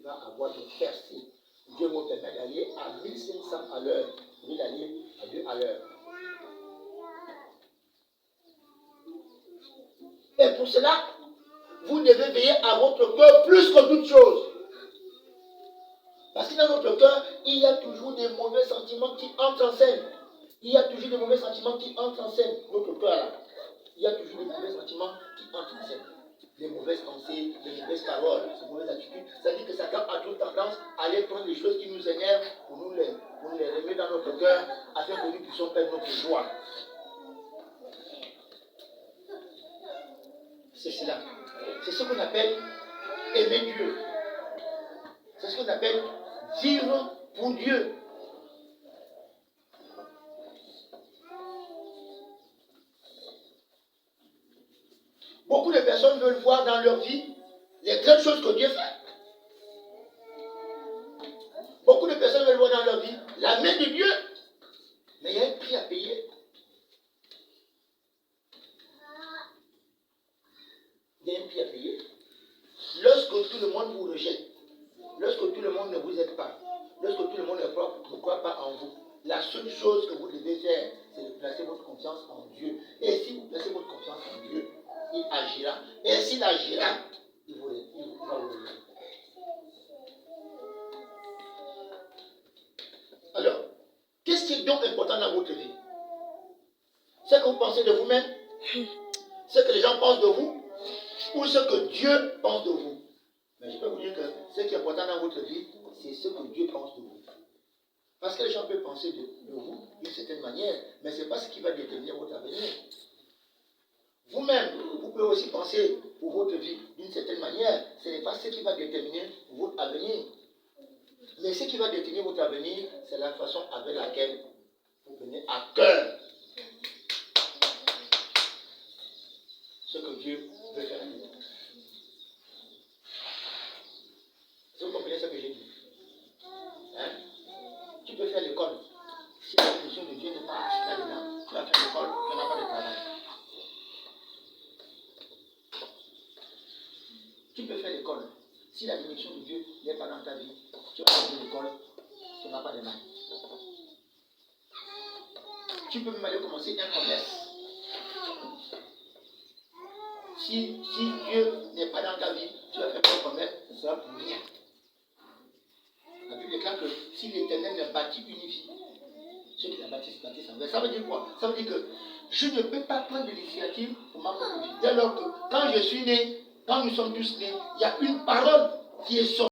va avoir des percées. Dieu me permet d'aller à 1500 à l'heure. Au lieu d'aller à 2 à l'heure. Et pour cela, vous devez veiller à votre cœur plus que toute chose. Parce que dans notre cœur, il y a toujours des mauvais sentiments qui entrent en scène. Il y a toujours des mauvais sentiments qui entrent en scène. Notre cœur là. Il y a toujours des mauvais sentiments qui entrent en scène. Les mauvaises pensées, les mauvaises paroles, les mauvaises attitudes. Ça dit que Satan a toute tendance à aller prendre des choses qui nous énervent pour nous les remettre dans notre cœur afin que nous puissions perdre notre joie. C'est cela. C'est ce qu'on appelle aimer Dieu. C'est ce qu'on appelle vivre pour Dieu. Beaucoup de personnes veulent voir dans leur vie les grandes choses que Dieu fait. Beaucoup de personnes veulent voir dans leur vie la main de Dieu. Mais il y a un prix à payer. Il y a un prix à payer. Lorsque tout le monde vous rejette, lorsque tout le monde ne vous aide pas, lorsque tout le monde ne croit pas en vous, la seule chose que vous devez faire, c'est de placer votre confiance en Dieu. Et si vous placez votre confiance en Dieu, il agira. Et s'il agira, il va vous aider. Alors, qu'est-ce qui est donc important dans votre vie? Ce que vous pensez de vous-même, ce que les gens pensent de vous, ou ce que Dieu pense de vous. Mais je peux vous dire que ce qui est important dans votre vie, c'est ce que Dieu pense de vous. Parce que les gens peuvent penser de vous d'une certaine manière, mais ce n'est pas ce qui va déterminer votre avenir. Vous-même, vous pouvez aussi penser pour votre vie d'une certaine manière, ce n'est pas ce qui va déterminer votre avenir. Mais ce qui va déterminer votre avenir, c'est la façon avec laquelle vous prenez à cœur ce que Dieu veut faire. Vous comprenez ce que j'ai dit? Hein? Tu peux faire l'école. Si la mission de Dieu n'est pas là-dedans, tu vas faire l'école, tu n'as pas de travail. Tu peux faire l'école. Si la direction de Dieu n'est pas dans ta vie, tu vas faire l'école, tu n'as pas de mal. Tu peux même aller commencer un commerce. Si Dieu n'est pas dans ta vie, tu vas faire un commerce, ce sera pour rien. La Bible déclare que si l'Éternel ne bâtit une vie, ceux qui la bâtissent en vain. Ça veut dire quoi? Ça veut dire que je ne peux pas prendre de l'initiative pour ma propre vie. Dès lors que quand je suis né, quand nous sommes tous nés, il y a une parole qui est sortie.